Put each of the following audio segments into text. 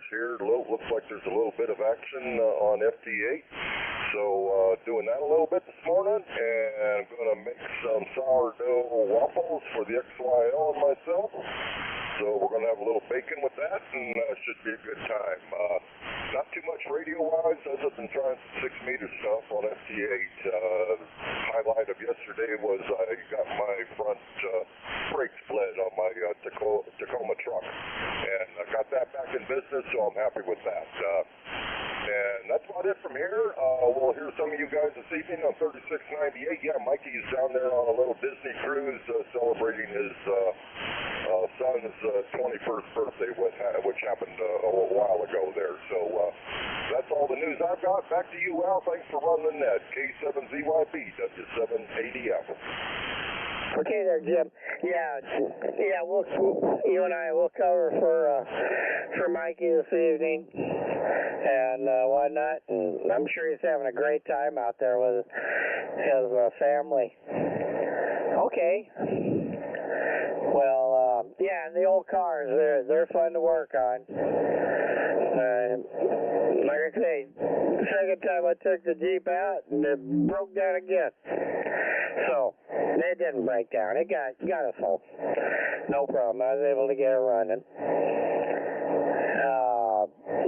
coverage here. Looks like there's a little bit of action on FT8. So doing that a little bit this morning, and I'm going to make some sourdough waffles for the XYL and myself. So we're going to have a little bacon with that, and should be a good time. Not too much radio-wise, other than trying some 6-meter stuff on FT8. Highlight of yesterday was I got my front brake split on my Tacoma truck, and I got that back in business, so I'm happy with that. And that's about it from here. We'll hear some of you guys this evening on 3698. Yeah, Mikey is down there on a little Disney cruise celebrating his son's 21st birthday, which happened a while ago there. So that's all the news I've got. Back to you, Al. Thanks for running the net. K7ZYB, W7ADF. Okay there, Jim. Yeah, you and I will cover for Mikey this evening and whatnot. And I'm sure he's having a great time out there with his family. Okay. Well, yeah, and the old cars, they're fun to work on. Like I say, the second time I took the Jeep out, and it broke down again. So, it didn't break down. It got us home. No problem. I was able to get it running.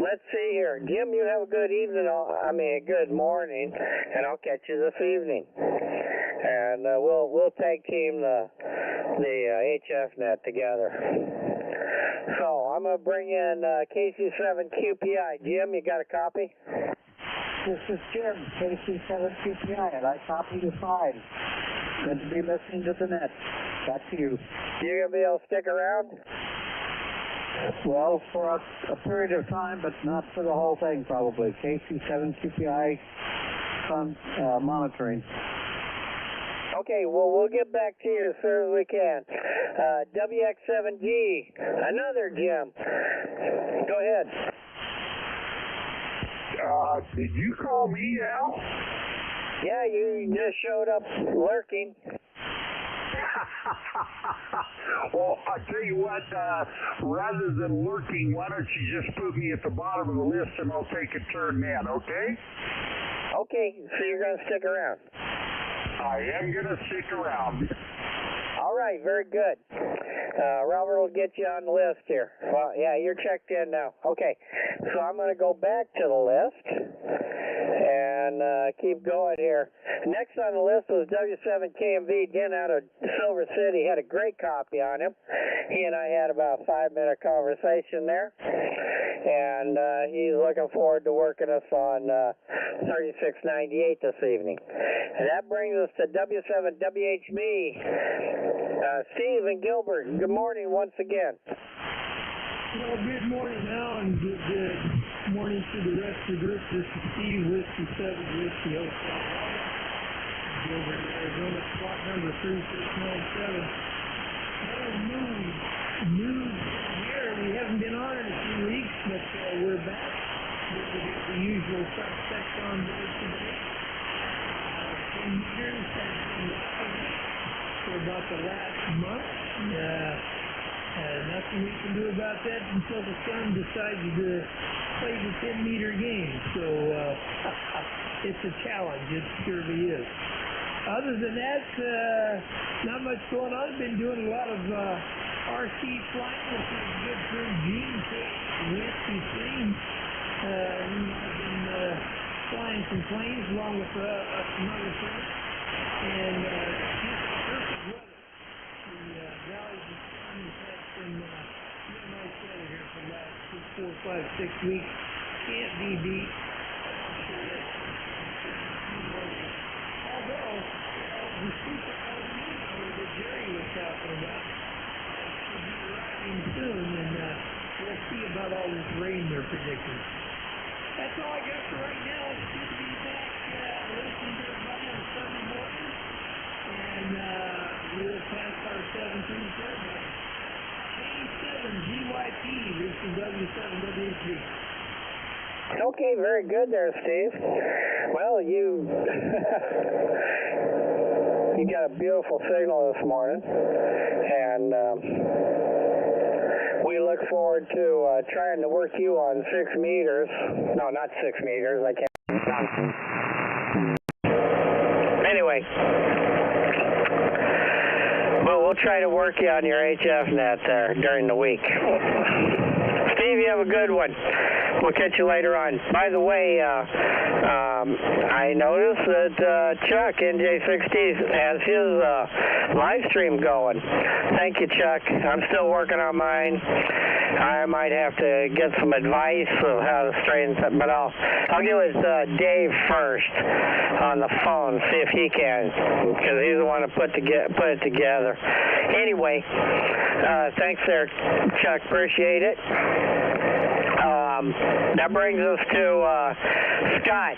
Let's see here. Jim, you have a good evening, a good morning, and I'll catch you this evening. And we'll tag team the HF net together. So I'm going to bring in KC7QPI. Jim, you got a copy? This is Jim, KC7QPI, and I copy you fine. Good to be listening to the net. Back to you. You going to be able to stick around? Well, for a period of time, but not for the whole thing, probably. KC7QPI monitoring. Okay, well, we'll get back to you as soon as we can. WX7G, another Jim. Go ahead. Did you call me, Al? Yeah, you just showed up lurking. Well, I tell you what, rather than lurking, why don't you just put me at the bottom of the list and I'll take a turn then, okay? Okay, so you're going to stick around. I am going to stick around. All right, very good. Robert will get you on the list here. Well, yeah, you're checked in now. Okay, so I'm going to go back to the list and keep going here. Next on the list was W7KMV, Dan out of Silver City. Had a great copy on him. He and I had about a 5-minute conversation there. And he's looking forward to working us on 3698 this evening. And that brings us to W7WHB. Steve and Gilbert, good morning once again. Well, good morning now, and good morning to the rest of the group. This is Steve, Whiskey 7, Whiskey Hotel. Gilbert, Arizona SWAT number 3697. No news here. We haven't been on in a few weeks, but we're back. We'll get the usual suspects on board today. 10 meters has been riding for about the last month. Nothing we can do about that until the sun decides to play the 10-meter game. So it's a challenge. It surely is. Other than that, not much going on. I've been doing a lot of RC flying with my good friend Gene Whiskey Stream. I've been flying some planes along with some other friends. And just perfect weather. The valleys of sun has had some real nice weather here for the last 4, 5, 6 weeks. Can't be beat. Although, the super El Nino that Jerry was talking about should be arriving soon, and we'll see about all this rain they're predicting. That's all I got for right now. It's good to be back listening to everybody on Sunday morning, and we'll pass our 17th deadline. 87 GYP, this is W7WHB. Okay, very good there, Steve. Well, you got a beautiful signal this morning, and we look forward forward to trying to work you on 6 meters. No, not 6 meters. I can't. Anyway, but we'll try to work you on your HF net there during the week. Steve, you have a good one. We'll catch you later on. By the way, I noticed that Chuck, NJ6D, has his live stream going. Thank you, Chuck. I'm still working on mine. I might have to get some advice of how to straighten something, but I'll get with Dave first on the phone, see if he can, because he's the one to put it together. Anyway, thanks there, Chuck. Appreciate it. That brings us to Scott,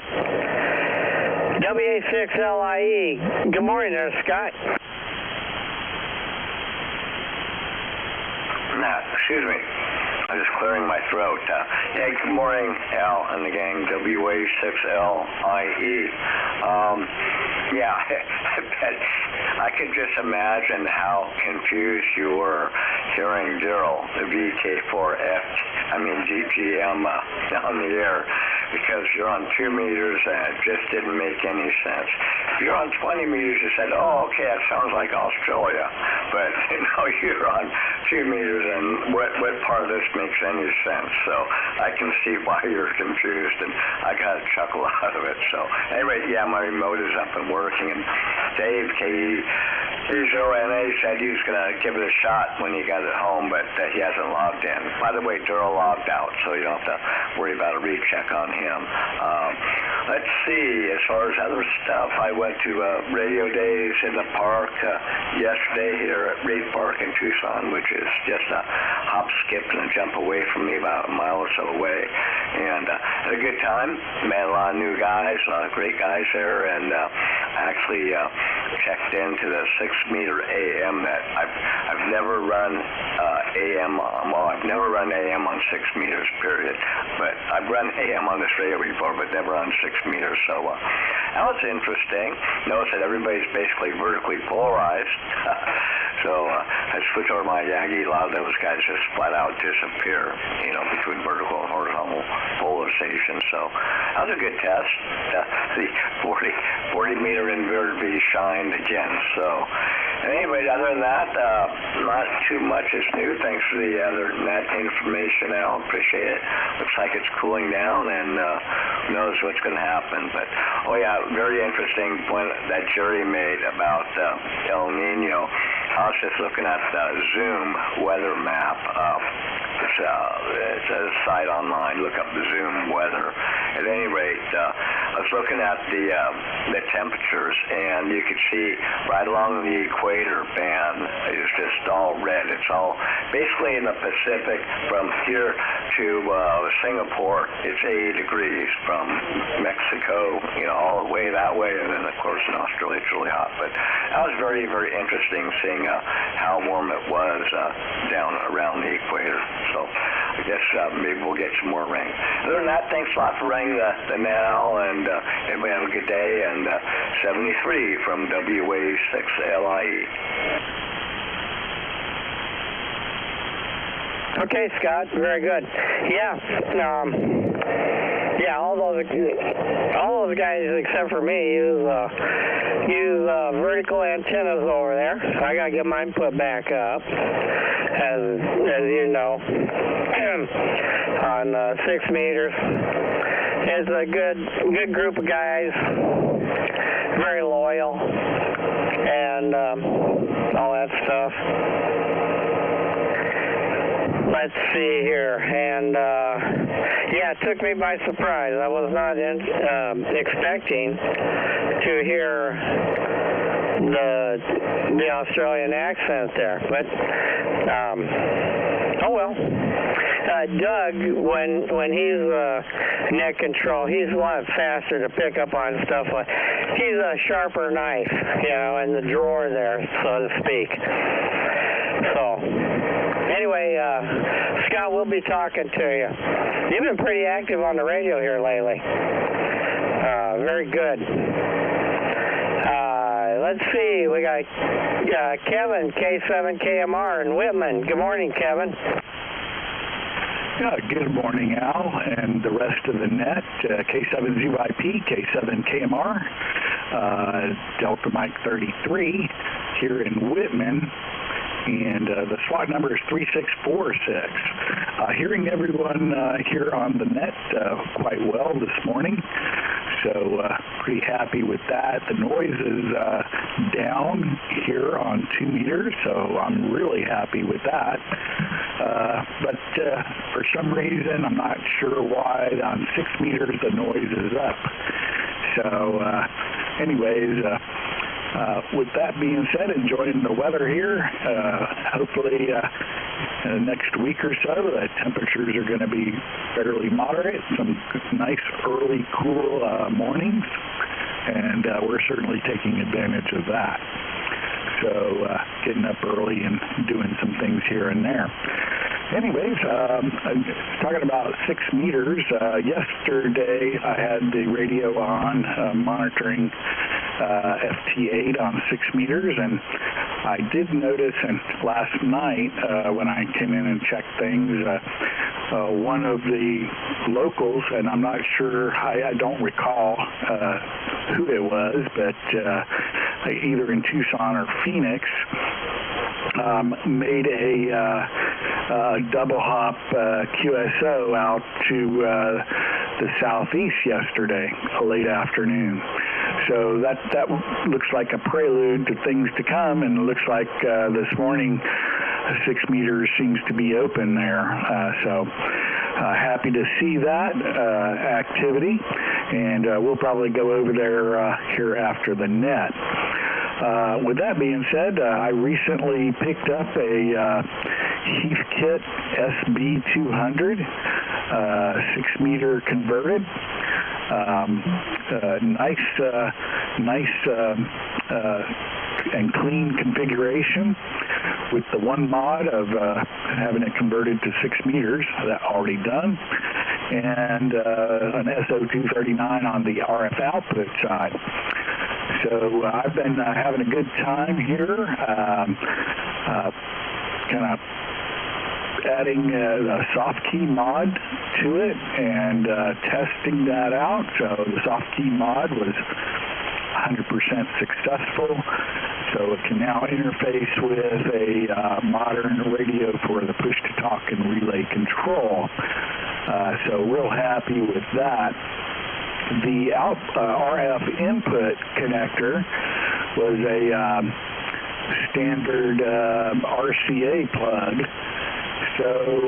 WA6LIE. Good morning there, Scott. Excuse me. I'm just clearing my throat. Yeah, good morning, Al and the gang, WA6LIE. Yeah, I bet I could just imagine how confused you were hearing Daryl, the GGM on the air, because you're on 2 meters and it just didn't make any sense. If you're on 20 meters, you said, oh, okay, that sounds like Australia. But, you're on 2 meters, and what part of this makes any sense? So I can see why you're confused, and I got a chuckle out of it. So anyway, yeah, my remote is up and working, and Dave, KE0NA, said he was going to give it a shot when he got it home, but he hasn't logged in. By the way, Daryl logged out, so you don't have to worry about a recheck on him. Let's see, as far as other stuff, I went to radio days in the park yesterday here at Reed Park in Tucson, which is just a hop, skip, and a jump away from me, about a mile or so away. And had a good time. Met a lot of new guys, a lot of great guys there, and actually checked into the 6-meter AM that I've never run AM on. Well, I've never run AM on 6 meters, period. But I've run AM on this radio before, but never on 6 meters. So that was interesting. Notice that everybody's basically vertically polarized. So I switch over my Yagi. A lot of those guys just flat out disappear, between vertical and horizontal polarization. So that was a good test. The 40-meter inverter be shined again. So anyway, other than that, not too much is new. Thanks for the other net information, Al. Appreciate it. Looks like it's cooling down, and who knows what's going to happen. But, very interesting point that Jerry made about El Nino. I was just looking at the Zoom weather map. It's a site online. Look up the Zoom weather. At any rate, I was looking at the temperatures, and you could see right along the equator band is just all red. It's all basically in the Pacific from here to Singapore. It's 80 degrees from Mexico, all the way that way, and then of course in Australia it's really hot. But that was very, very interesting seeing how warm it was down around the equator. So I guess maybe we'll get some more rain. Other than that, thanks a lot for running the now, and everybody have a good day. And 73 from WA6LIE. Okay, Scott, very good. Yeah, all those guys except for me use vertical antennas over there. I gotta get mine put back up, as you know, on 6 meters. It's a good group of guys, very loyal, and all that stuff. Let's see here, and it took me by surprise. I was not expecting to hear the Australian accent there, but oh well. Doug, when he's net control, he's a lot faster to pick up on stuff. He's a sharper knife, in the drawer there, so to speak. So anyway, Scott, we'll be talking to you. You've been pretty active on the radio here lately. Very good. Let's see. We got Kevin, K7KMR in Whitman. Good morning, Kevin. Good morning, Al, and the rest of the net. K7ZYP, K7KMR, Delta Mike 33 here in Whitman, and the SWAT number is 3646. Hearing everyone here on the net quite well this morning, so pretty happy with that. The noise is down here on 2 meters, so I'm really happy with that. But for some reason, I'm not sure why, on 6 meters the noise is up. So anyways, with that being said, enjoying the weather here. Hopefully in the next week or so, the temperatures are going to be fairly moderate, some nice early cool mornings, and we're certainly taking advantage of that. So getting up early and doing some things here and there. Anyways, talking about 6 meters, yesterday I had the radio on monitoring FT8 on 6 meters, and I did notice, and last night when I came in and checked things, one of the locals, and I'm not sure, I don't recall who it was, but either in Tucson or Phoenix, made a double hop QSO out to the southeast yesterday, late afternoon. So that looks like a prelude to things to come, and it looks like this morning 6 meters seems to be open there. So happy to see that activity, and we'll probably go over there here after the net. With that being said, I recently picked up a Heathkit SB200, 6 meter converted. Nice and clean configuration, with the one mod of having it converted to 6 meters, that already done, and an SO239 on the RF output side. So I've been having a good time here, kind of adding a soft key mod to it and testing that out. So the soft key mod was 100% successful, so it can now interface with a modern radio for the push-to-talk and relay control. So real happy with that. The RF input connector was a standard RCA plug. So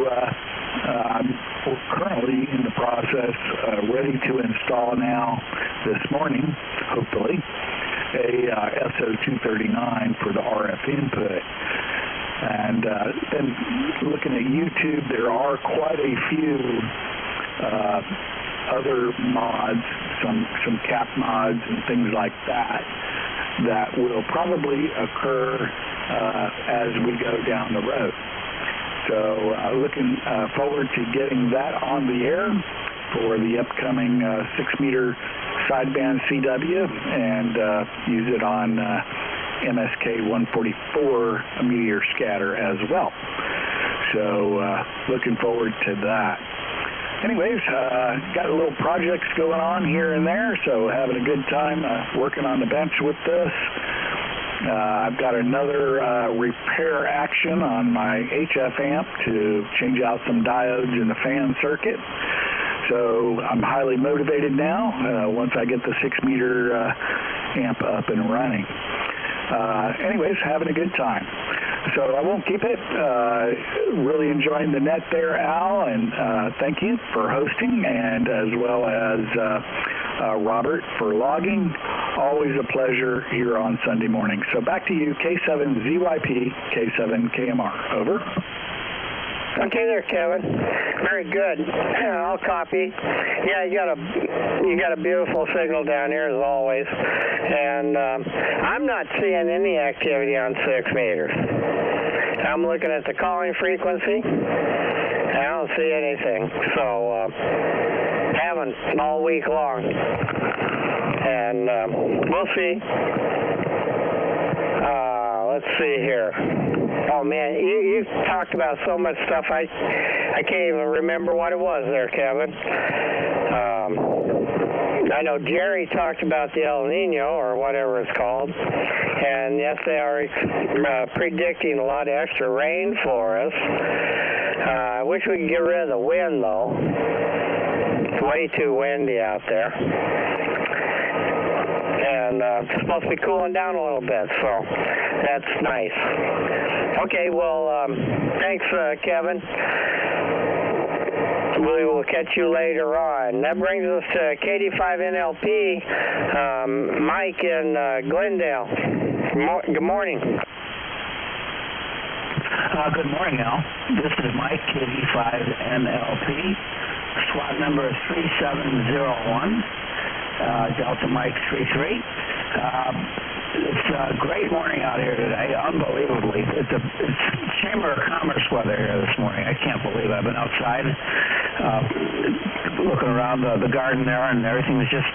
I'm currently in the process, ready to install now this morning, hopefully, a SO239 for the RF input. And then looking at YouTube, there are quite a few other mods, some cap mods and things like that, that will probably occur as we go down the road. So looking forward to getting that on the air for the upcoming 6 meter sideband CW, and use it on MSK 144 meteor scatter as well. So looking forward to that. Anyways, got a little projects going on here and there, so having a good time working on the bench with this. I've got another repair action on my HF amp to change out some diodes in the fan circuit. So I'm highly motivated now once I get the 6 meter amp up and running. Anyways, having a good time. So I won't keep it. Really enjoying the net there, Al, and thank you for hosting, and as well as Robert for logging. Always a pleasure here on Sunday morning. So back to you, K7ZYP, K7KMR. Over. Okay there, Kevin. Very good. I'll copy. Yeah, you got a beautiful signal down here as always, and I'm not seeing any activity on 6 meters. I'm looking at the calling frequency. I don't see anything. So haven't all week long, and we'll see. let's see here. Oh man, you talked about so much stuff. I can't even remember what it was there, Kevin. I know Jerry talked about the El Nino or whatever it's called, and yes, they are predicting a lot of extra rain for us. I wish we could get rid of the wind though. It's way too windy out there. And it's supposed to be cooling down a little bit, so that's nice. Okay, well, thanks, Kevin. We will catch you later on. That brings us to KD5NLP, Mike in Glendale. Good morning. Good morning, Al. This is Mike, KD5NLP. SWAT number 3701. Delta Mike 33. It's a great morning out here today, unbelievably. It's Chamber of Commerce weather here this morning. I can't believe it. I've been outside looking around the garden there, and everything was just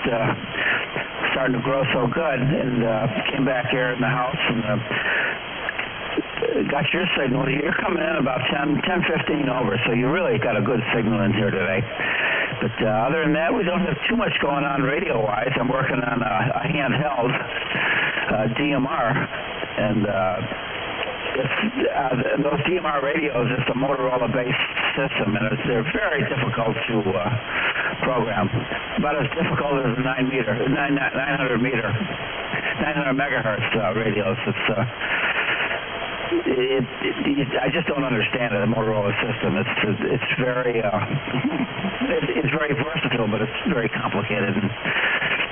starting to grow so good. And came back here in the house and got your signal. You're coming in about 10:15 over, so you really got a good signal in here today. But other than that, we don't have too much going on radio-wise. I'm working on a handheld DMR, and those DMR radios, it's a Motorola-based system, and they're very difficult to program. About as difficult as a 900 megahertz radios. I just don't understand it, the Motorola system. It's very versatile, but it's very complicated. And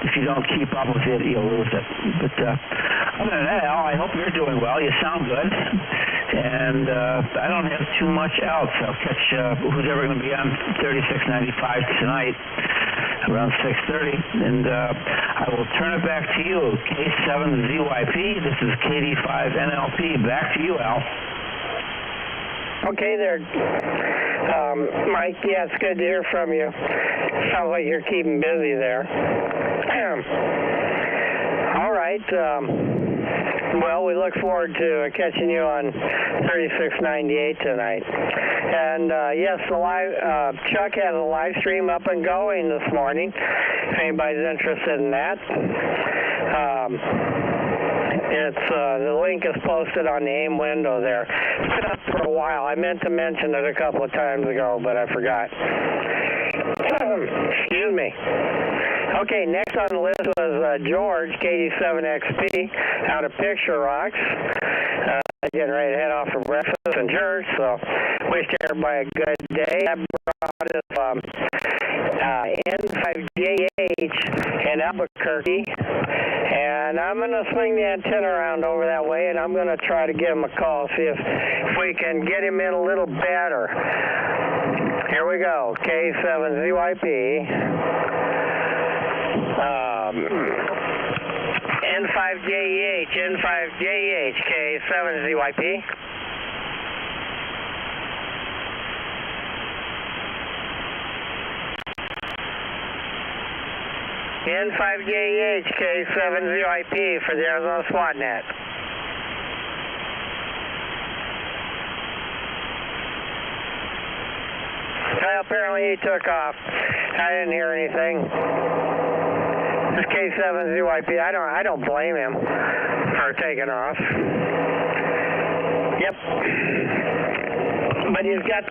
if you don't keep up with it, you'll lose it. But other than that, Al, I hope you're doing well. You sound good. And I don't have too much else. I'll catch who's ever going to be on 3695 tonight around 6:30. And I will turn it back to you, K7ZYP. This is KD5NLP. Back to you, Al. Okay there, Mike. Yeah, it's good to hear from you. Sounds like you're keeping busy there. All right. Well, we look forward to catching you on 3698 tonight. And yes, the live Chuck has a live stream up and going this morning. If anybody's interested in that, it's the link is posted on the AIM window there. It's been up for a while. I meant to mention it a couple of times ago, but I forgot. Excuse me. Okay, next on the list was George, KD7XP, out of Picture Rocks. Getting ready to head off for breakfast and church, so wish everybody a good day. I brought us N5JH in Albuquerque, and I'm going to swing the antenna around over that way, and I'm going to try to give him a call, see if we can get him in a little better. Here we go, K7ZYP. N5JH, K7ZYP. N5JH, K7ZYP for the Arizona SWAT net. Well, apparently he took off. I didn't hear anything. This K7ZYP, I don't blame him for taking off. Yep. But he's got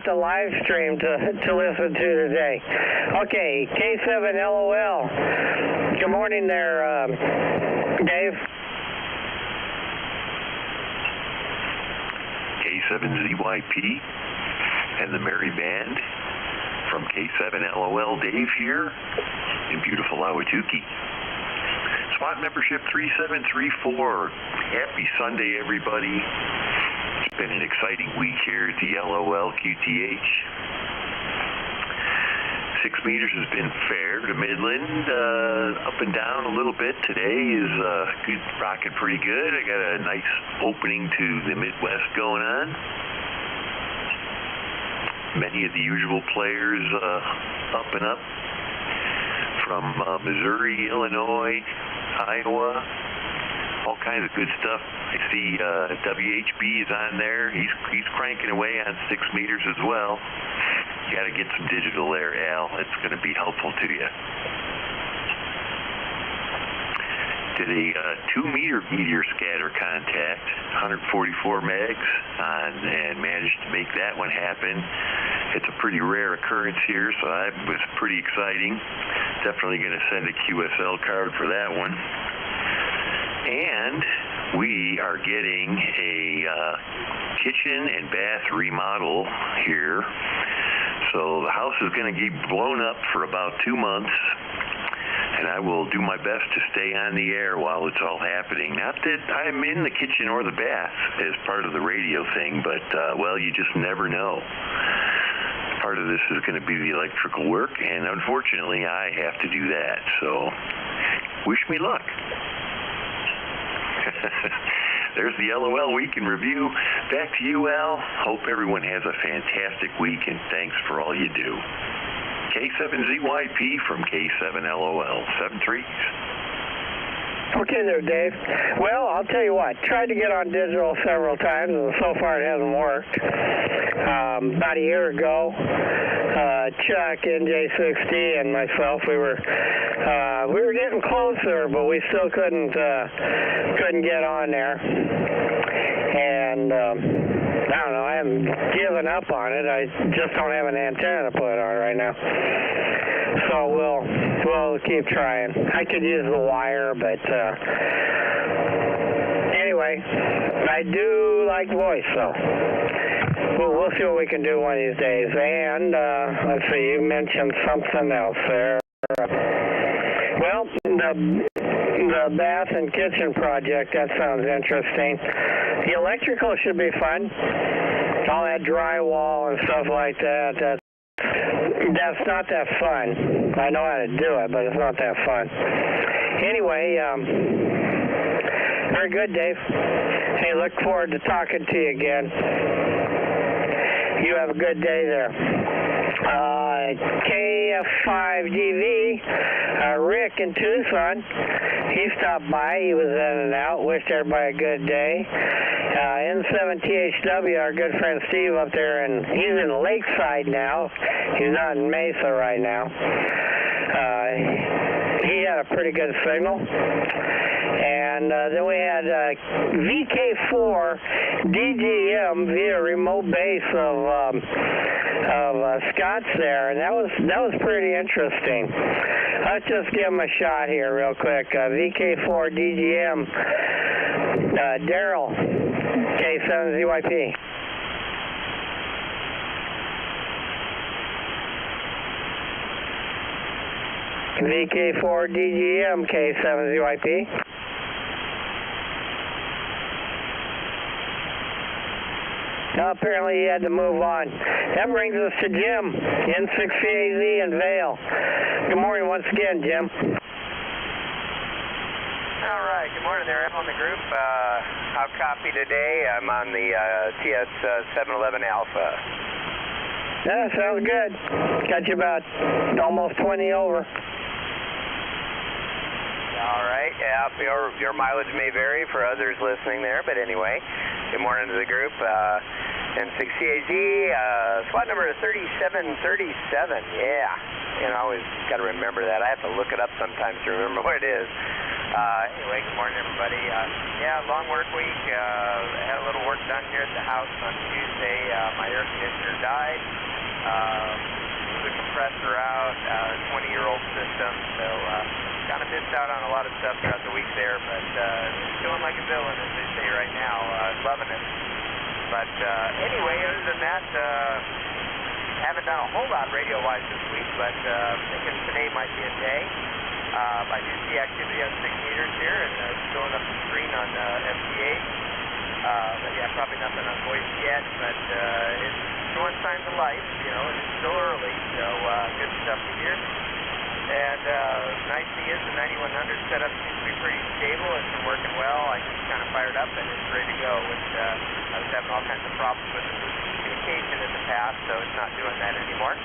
the live stream to listen to today. Okay, K7LOL. Good morning there, Dave. K7ZYP and the Merry Band from K7LOL. Dave here in beautiful Ahwatukee. SWAT membership 3734. Happy Sunday, everybody. It's been an exciting week here at the LOL QTH. 6 meters has been fair to Midland, up and down a little bit. Today is good, rocking pretty good. I got a nice opening to the Midwest going on. Many of the usual players up and up from Missouri, Illinois, Iowa, all kinds of good stuff I see WHB is on there. He's cranking away on 6 meters as well. You got to get some digital there, Al. It's going to be helpful to you. Did a 2-meter meteor scatter contact, 144 megs, and managed to make that one happen. It's a pretty rare occurrence here, so that was pretty exciting. Definitely going to send a QSL card for that one. And we are getting a kitchen and bath remodel here. So the house is going to get blown up for about 2 months. And I will do my best to stay on the air while it's all happening. Not that I'm in the kitchen or the bath as part of the radio thing, but, well, you just never know. Part of this is going to be the electrical work, and unfortunately, I have to do that. So, wish me luck. There's the LOL Week in Review. Back to you, Al. Hope everyone has a fantastic week, and thanks for all you do. K7ZYP from K7LOL, 7-3. Okay there, Dave. Well, I'll tell you what, tried to get on digital several times, and so far it hasn't worked. About a year ago, Chuck, NJ6D, and myself, we were getting closer, but we still couldn't get on there. And I don't know, I haven't given up on it. I just don't have an antenna to put on right now. So we'll keep trying. I could use the wire, but anyway, I do like voice, so we'll see what we can do one of these days. And let's see, you mentioned something else there. Well, the bath and kitchen project, that sounds interesting. The electrical should be fun. All that drywall and stuff like that, that's not that fun. I know how to do it, but it's not that fun. Anyway, very good, Dave. Hey, look forward to talking to you again. You have a good day there. KF5DV, Rick in Tucson, he stopped by. He was in and out. Wished everybody a good day. N7THW, our good friend Steve up there, and he's in Lakeside now. He's not in Mesa right now. He had a pretty good signal. And then we had VK4 DGM via remote base of Scott's there, and that was pretty interesting. Let's just give him a shot here real quick. VK4 DGM, Daryl, K7ZYP. VK4 DGM, K7ZYP. Apparently he had to move on. That brings us to Jim, N6CAZ in Vail. Good morning once again, Jim. All right, good morning there. I'm on the group. I'll copy today. I'm on the TS 711 Alpha. Yeah, sounds good. Got you about almost 20 over. All right, yeah, your mileage may vary for others listening there, but anyway, good morning to the group. N6CAZ, SWAT number 3737, yeah. You know, I always got to remember that. I have to look it up sometimes to remember what it is. Anyway, good morning, everybody. Yeah, long work week. Had a little work done here at the house on Tuesday. My air conditioner died. Blew the compressor out, 20-year-old system, so kind of missed out on a lot of stuff throughout the week there, but feeling like a villain, as they say right now. Loving it. But anyway, other than that, haven't done a whole lot radio-wise this week, but thinking today might be a day. I do see activity on 6 meters here, and filling up the screen on FT8. But yeah, probably nothing on voice yet, but it's showing signs of life. You know, it's still early, so good stuff to hear. And nice thing is the 9100 setup seems to be pretty stable. It's been working well. I just kind of fired up and it's ready to go. Which I was having all kinds of problems with communication in the past, so it's not doing that anymore.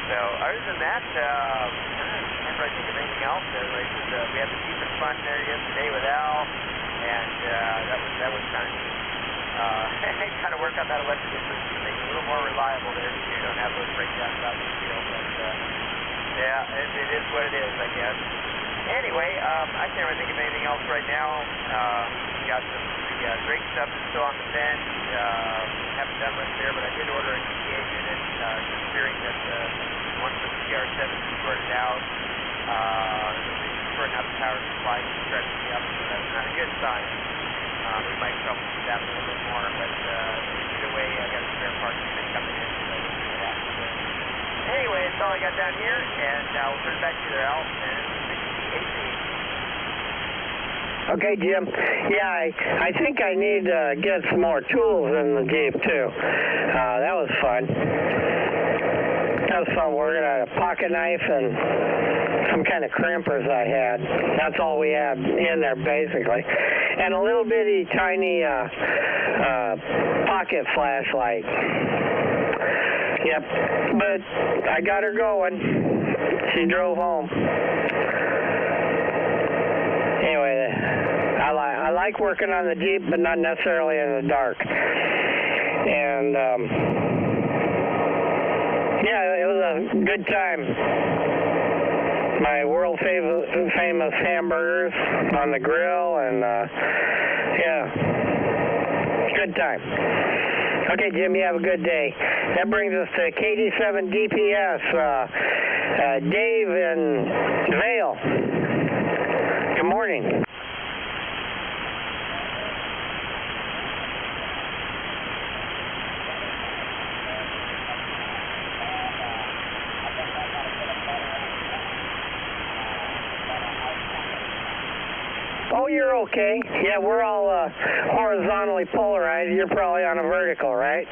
So other than that, I can't remember I think of anything else. We had the Deep and Fun there yesterday with Al, and that was kind of neat. Kind of work on that electrical system to make it a little more reliable there, so you don't have those breakdowns out in the field. But yeah, it is what it is, I guess. Anyway, I can't really think of anything else right now. Got the brake stuff is still on the bench. Haven't done much there, but I did order a DPA unit, just fearing that once the CR7 is sorted out, sorting out the power supply to start to be up, so that's not a good sign. We might troubleshoot that a little bit more, but either way, I got a spare part unit coming in, so we'll see what happens there. Anyway, that's all I got down here, and I'll turn it back to you there, Al, and 60AC. Okay, Jim. Yeah, I think I need to get some more tools in the Jeep, too. That was fun. That was fun working on a pocket knife and some kind of crimpers I had. That's all we had in there, basically. And a little bitty, tiny pocket flashlight. Yep, but I got her going. She drove home. Anyway, I like working on the Jeep, but not necessarily in the dark. And yeah, it was a good time. My world famous hamburgers on the grill, and yeah, good time. Okay, Jim, you have a good day. That brings us to KD7 DPS, Dave in Vail. Good morning. Oh, you're okay. Yeah, we're all horizontally polarized. You're probably on a vertical, right?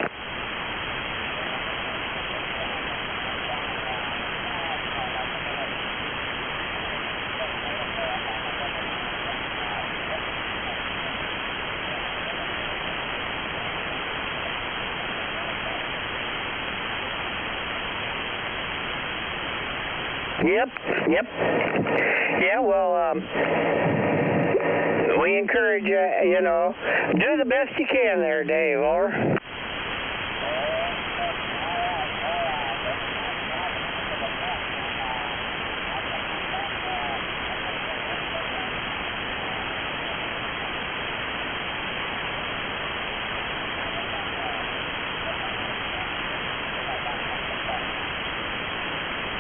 Yep. Yeah, well, we encourage you, do the best you can there, Dave, over.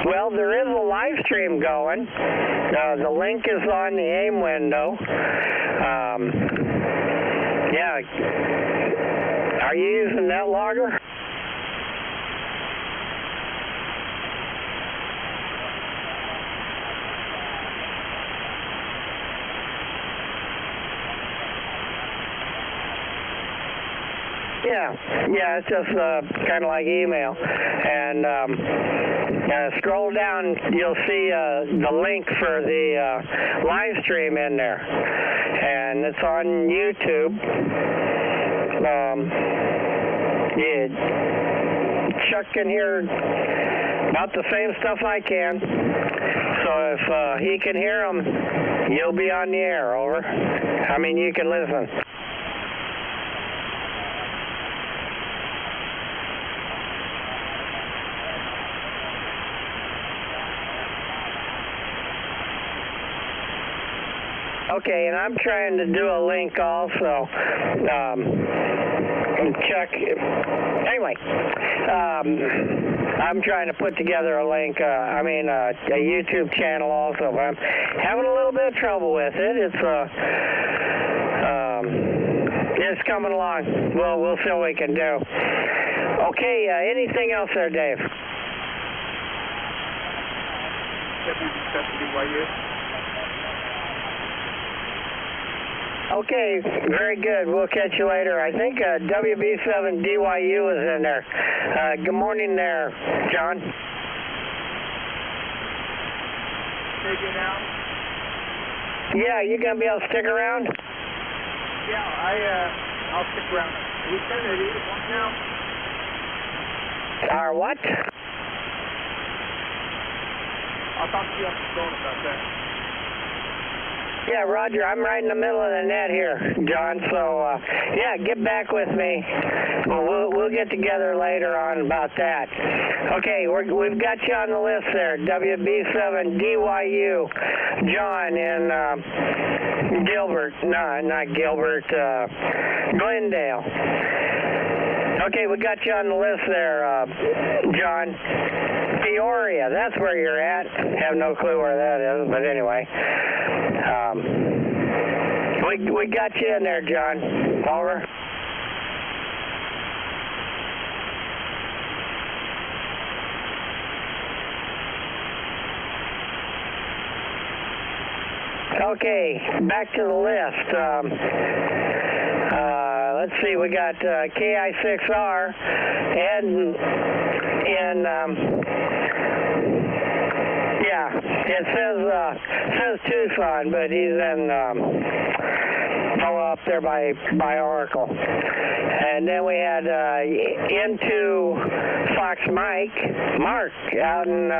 Well, there is a live stream going. The link is on the AIM window. Yeah. Are you using NetLogger? Yeah, it's just kind of like email. And scroll down, you'll see the link for the live stream in there. And it's on YouTube. Yeah, Chuck can hear about the same stuff I can. So if he can hear them, you'll be on the air, over. I mean, you can listen. Okay, and I'm trying to do a link also. Check. Anyway, I'm trying to put together a link. A YouTube channel also. But I'm having a little bit of trouble with it. It's coming along. We'll see what we can do. Okay. Anything else there, Dave? Okay, very good. We'll catch you later. I think WB7DYU is in there. Good morning there, John. Taking out? Yeah, you going to be able to stick around? Yeah, I'll stick around. We send it one now? Our what? I'll talk to you on the phone about that. Yeah, Roger, I'm right in the middle of the net here, John, so, yeah, get back with me. We'll get together later on about that. Okay, we've got you on the list there, WB7DYU, John in Gilbert, no, not Gilbert, Glendale. Okay, we got you on the list there, John. Peoria, that's where you're at. Have no clue where that is, but anyway. We got you in there, John. Over. Okay, back to the list. Let's see, we got KI6R, Ed in, yeah, it says Tucson, but he's in, up there by Oracle. And then we had into Fox Mark out in,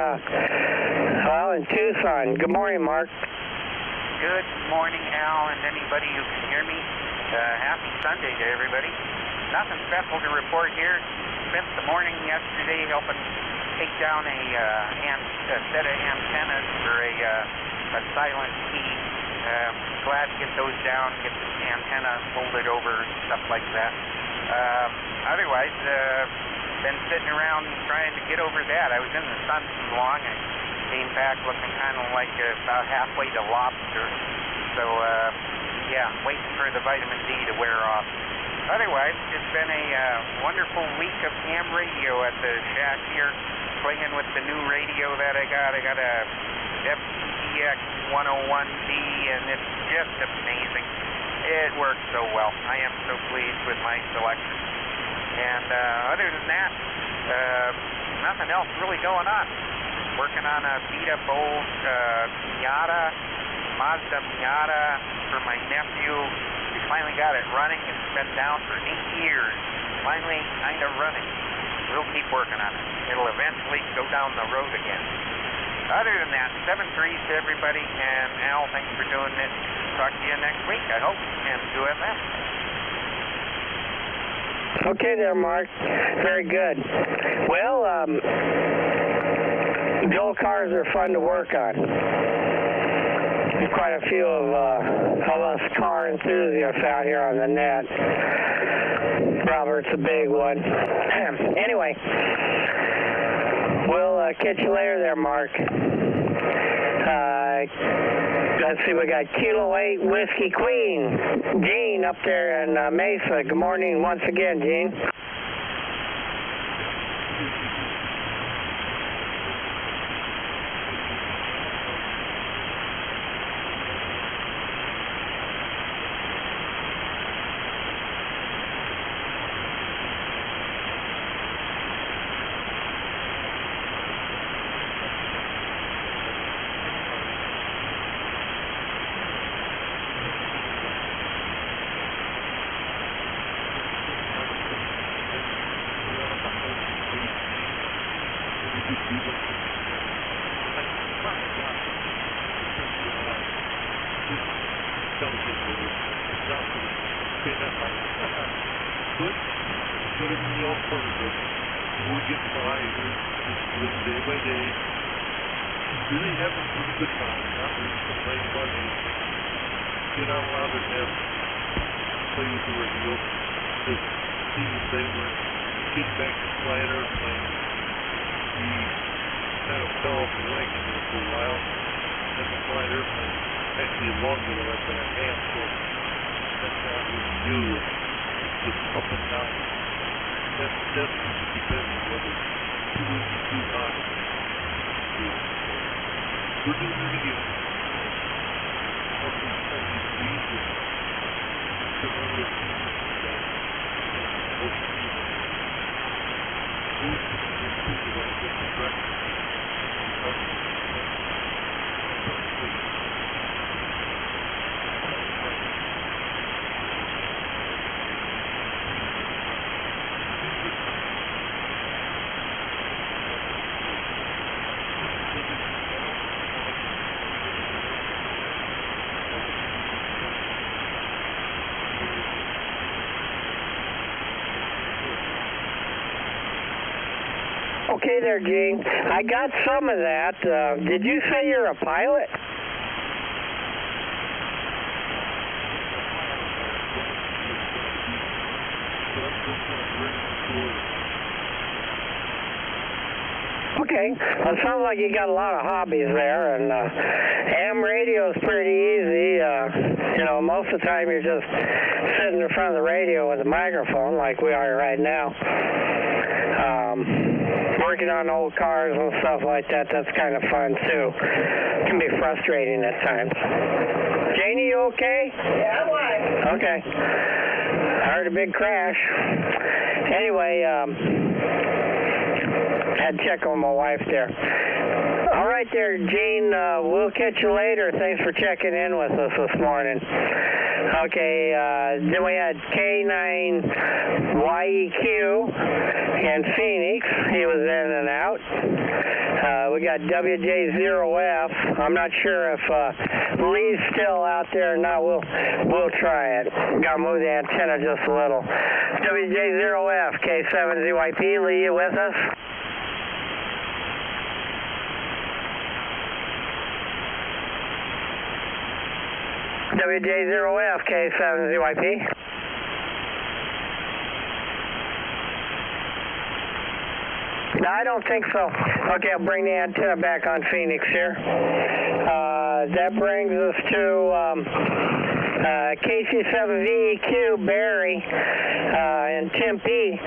in Tucson. Good morning, Mark. Good morning, Al, and anybody who can hear me. Happy Sunday to everybody. Nothing special to report here. Spent the morning yesterday helping take down a set of antennas for a silent key. Glad to get those down, get the antenna folded over, stuff like that. Otherwise, been sitting around trying to get over that. I was in the sun too long and came back looking kind of like about halfway to lobster. So, yeah, waiting for the vitamin D to wear off. Otherwise, it's been a wonderful week of ham radio at the shack here, playing with the new radio that I got. I got a FTDX 101D, and it's just amazing. It works so well. I am so pleased with my selection. And other than that, nothing else really going on. Working on a beat-up old Mazda Miata for my nephew. We finally got it running. It's been down for 8 years. Finally, kind of running. We'll keep working on it. It'll eventually go down the road again. Other than that, 7-3 to everybody, and Al, thanks for doing it. Talk to you next week, I hope, and do FF. Okay there, Mark. Very good. Well, Joel cars are fun to work on. Quite a few of us car enthusiasts out here on the net. Robert's a big one. Anyway, we'll catch you later there, Mark. Let's see, we got Kilo 8 Whiskey Queen, Gene up there in Mesa. Good morning once again, Gene. Okay there, Gene. I got some of that. Did you say you're a pilot? Okay. Well, it sounds like you got a lot of hobbies there, and AM radio is pretty easy. You know, most of the time you're just sitting in front of the radio with a microphone like we are right now. Working on old cars and stuff like that, that's kind of fun too. It can be frustrating at times. Janie, you okay? Yeah, I'm fine. Okay. I heard a big crash. Anyway, had to check on my wife there. All right there, Gene. We'll catch you later. Thanks for checking in with us this morning. Okay, then we had K9YEQ in Phoenix. He was in and out. We got WJ0F. I'm not sure if Lee's still out there or not. We'll try it. Got to move the antenna just a little. WJ0F, K7ZYP. Lee, you with us? WJ0F, K7ZYP. No, I don't think so. Okay, I'll bring the antenna back on Phoenix here. That brings us to KC7VEQ, Barry, in Tempe.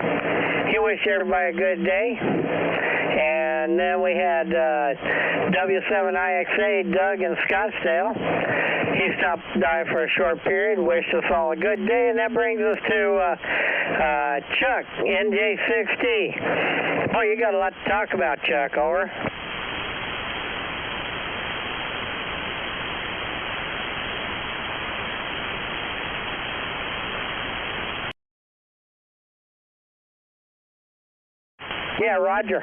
He wished everybody a good day. And then we had W7IXA, Doug in Scottsdale. He stopped by for a short period, wished us all a good day, and that brings us to Chuck, NJ6D. Boy, you got a lot to talk about, Chuck. Over. Yeah, Roger.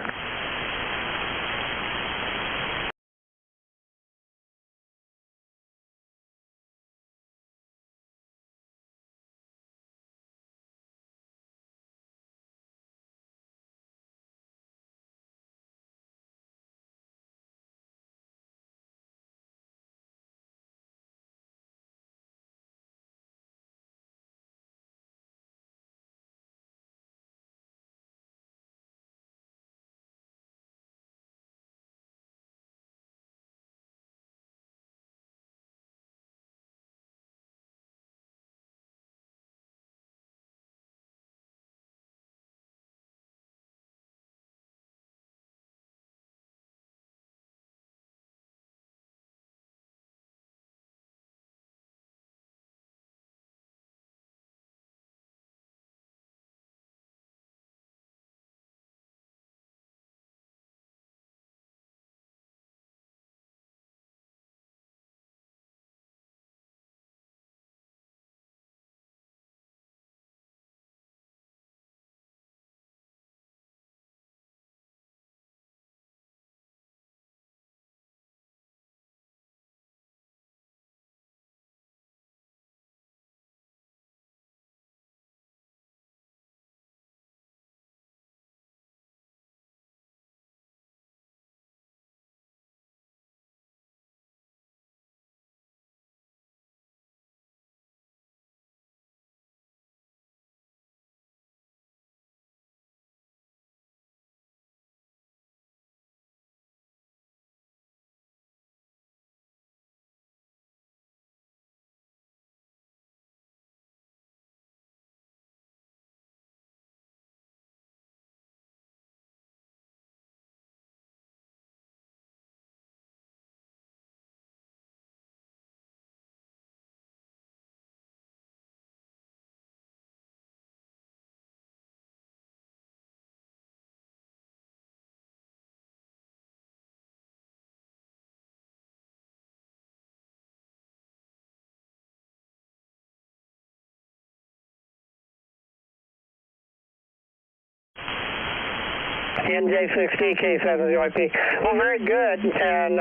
NJ6D, K7ZYP. Well, very good. And,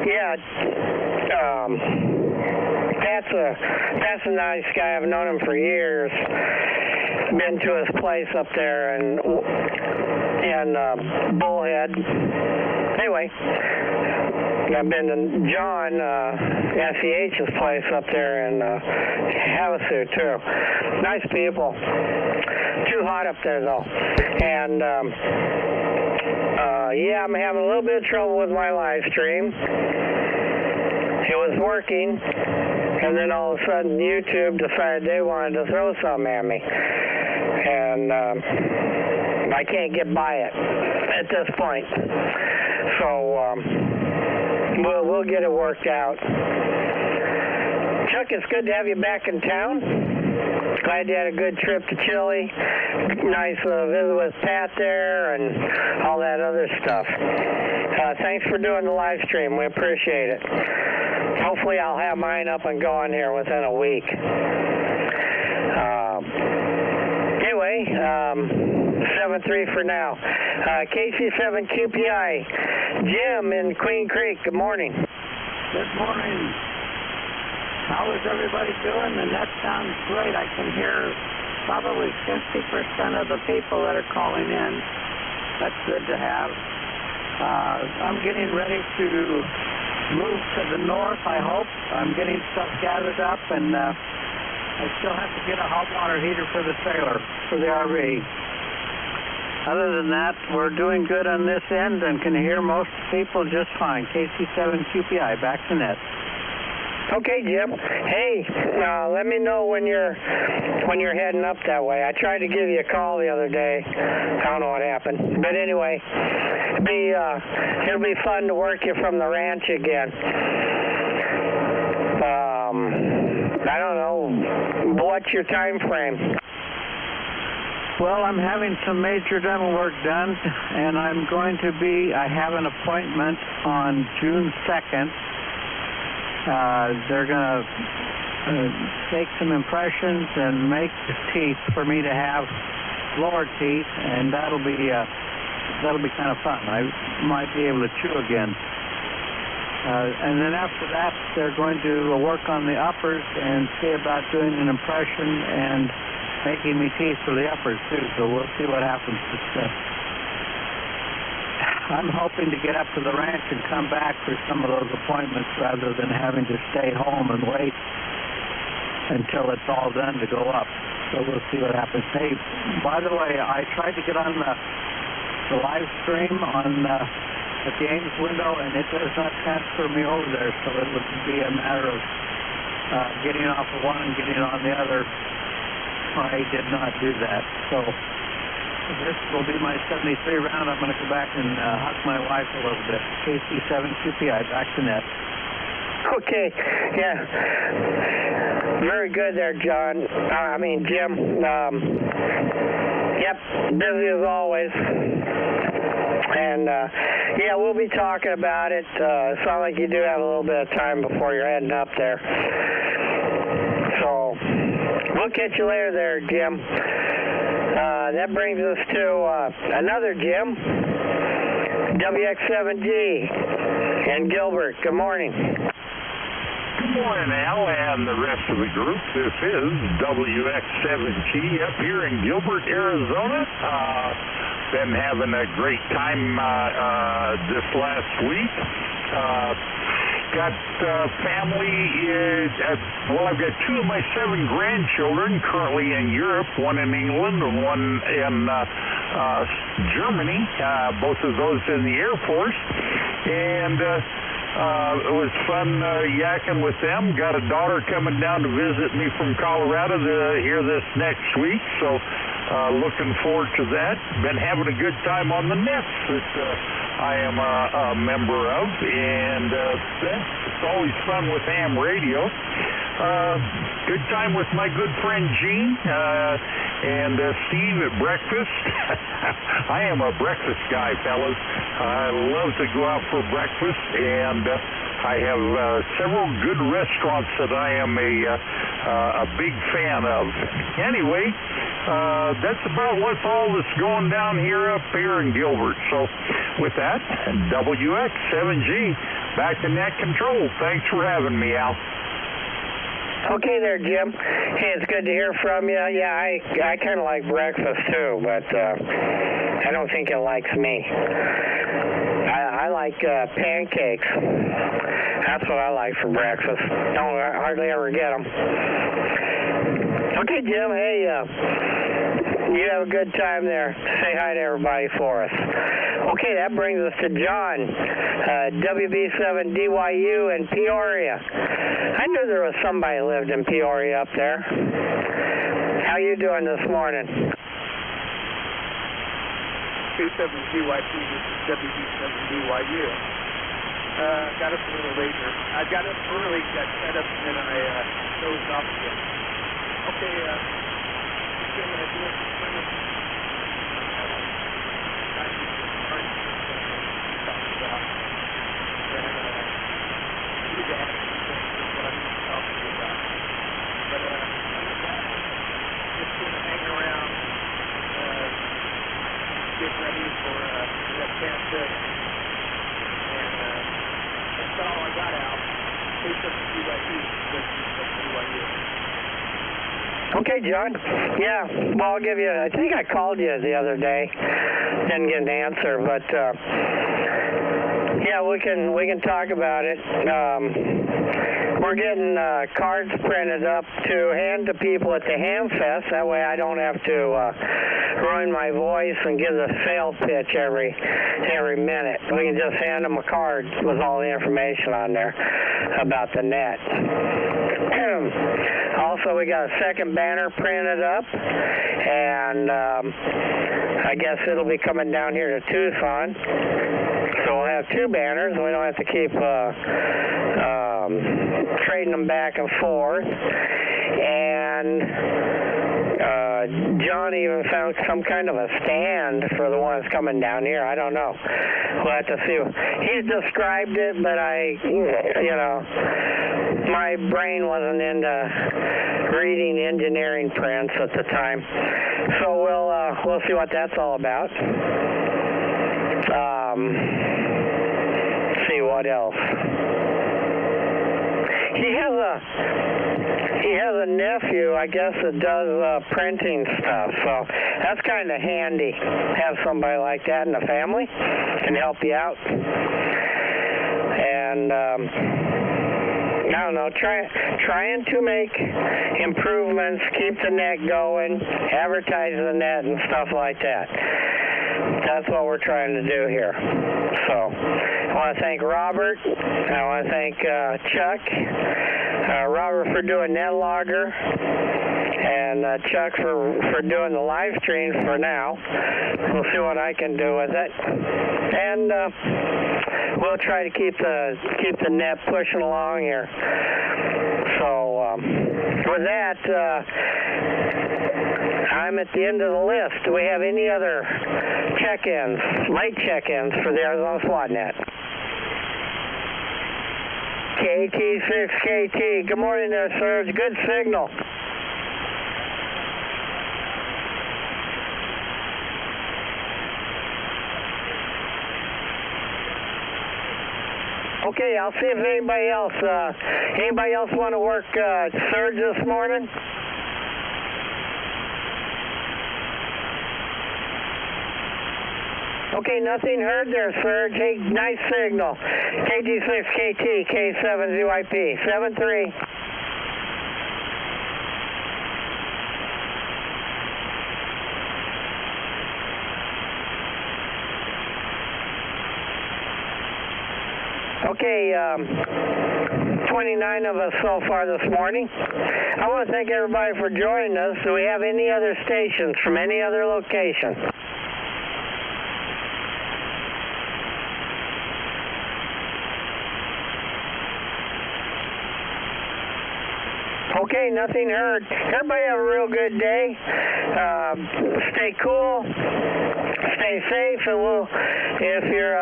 yeah, Pat's a nice guy. I've known him for years. Been to his place up there, and and Bullhead. Anyway, I've been to John SEH's place up there in Havasu too. Nice people. Too hot up there though. And yeah, I'm having a little bit of trouble with my live stream. It was working, and then all of a sudden YouTube decided they wanted to throw something at me. And I can't get by it at this point. So we'll get it worked out. Chuck, it's good to have you back in town. Glad you had a good trip to Chile. Nice visit with Pat there and all that other stuff. Thanks for doing the live stream. We appreciate it. Hopefully I'll have mine up and going here within a week. Anyway, 7-3 for now. KC7QPI. Jim in Queen Creek, good morning. Good morning. How is everybody doing? And that sounds great. I can hear probably 50% of the people that are calling in. That's good to have. I'm getting ready to move to the north, I hope. I'm getting stuff gathered up, and I still have to get a hot water heater for the trailer, for the RV. Other than that, we're doing good on this end and can hear most people just fine. KC7QPI, back to net. Okay, Jim. Hey, let me know when you're heading up that way. I tried to give you a call the other day. I don't know what happened, but anyway, it'll be fun to work you from the ranch again. I don't know, what's your time frame? Well, I'm having some major dental work done, and I have an appointment on June 2nd. They're going to take some impressions and make the teeth for me to have lower teeth, and that'll be kind of fun. I might be able to chew again. And then after that, they're going to work on the uppers and see about doing an impression and making me teeth for the uppers too. So we'll see what happens. I'm hoping to get up to the ranch and come back for some of those appointments rather than having to stay home and wait until it's all done to go up. So we'll see what happens. Hey, by the way, I tried to get on the live stream on at the Ames window, and it does not transfer me over there. So it would be a matter of getting off of one and getting on the other. I did not do that. So this will be my 73 round. I'm going to go back and hug my wife a little bit. KC7QPI, back to net. Okay, yeah. Very good there, John. Jim. Yep, busy as always. And, yeah, we'll be talking about it. It sounds like you do have a little bit of time before you're heading up there. So we'll catch you later there, Jim. That brings us to another Jim, WX7D and Gilbert. Good morning. Good morning, Al, and the rest of the group. This is WX7G up here in Gilbert, Arizona. Been having a great time this last week. Got family, I've got 2 of my 7 grandchildren currently in Europe, one in England and one in Germany, both of those in the Air Force. And it was fun yakking with them. Got a daughter coming down to visit me from Colorado here this next week, so looking forward to that. Been having a good time on the nets that I am a member of, and it's always fun with ham radio. Good time with my good friend Gene and Steve at breakfast. I am a breakfast guy, fellas. I love to go out for breakfast, and I have several good restaurants that I am a big fan of. Anyway, that's about what's all that's going down here in Gilbert. So with that, WX7G, back to net control. Thanks for having me, Al. Okay there, Jim. Hey, it's good to hear from you. Yeah, I kind of like breakfast too, but I don't think it likes me. I like pancakes. That's what I like for breakfast. Don't hardly ever get them. Okay, Jim. Hey, you have a good time there. Say hi to everybody for us. Okay, that brings us to John, WB7DYU in Peoria. I knew there was somebody who lived in Peoria up there. How you doing this morning? K7ZYP, this is WB7DYU. Got up a little later. I got up early, got set up, and then I dozed off again. Okay, I'm going to do it. Get ready for that cancer, and that's all I got out. Okay, John. Yeah, well, I'll give you, I think I called you the other day. Didn't get an answer, but yeah, we can talk about it. We're getting cards printed up to hand to people at the Ham Fest. That way I don't have to ruin my voice and give the sales pitch every minute. We can just hand them a card with all the information on there about the net. Also, we got a second banner printed up, and I guess it'll be coming down here to Tucson. So we'll have two banners. We don't have to keep trading them back and forth. And John even found some kind of a stand for the one that's coming down here. I don't know. We'll have to see. He's described it, but my brain wasn't into reading engineering prints at the time. So we'll see what that's all about. See what else. He has a nephew, I guess, that does printing stuff, so that's kind of handy. Have somebody like that in the family can help you out. And I don't know, trying to make improvements, keep the net going, advertise the net and stuff like that. That's what we're trying to do here. So I want to thank Robert. I want to thank Chuck. Robert for doing NetLogger, and Chuck for doing the live streams for now. We'll see what I can do with it, and we'll try to keep the net pushing along here. So with that, I'm at the end of the list. Do we have any other check-ins, late check-ins for the Arizona SWAT net? KT6KT. Good morning there, sir. It's a good signal. Okay, I'll see if anybody else want to work surge this morning? Okay, nothing heard there, Serge. Hey, nice signal. KG6KT, K7ZYP, 73. Okay, 29 of us so far this morning. I want to thank everybody for joining us. Do we have any other stations from any other location? Okay, nothing heard. Everybody have a real good day. Stay cool. Stay safe, and if you're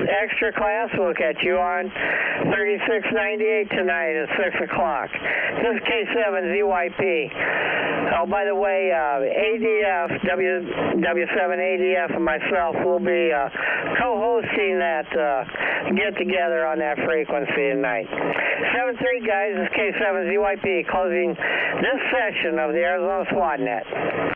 extra class, we'll catch you on 3698 tonight at 6 o'clock. This is K7ZYP. Oh, by the way, ADF, W7ADF and myself will be co-hosting that get-together on that frequency tonight. 7-3, guys. This is K7ZYP. closing this session of the Arizona SWAT Net.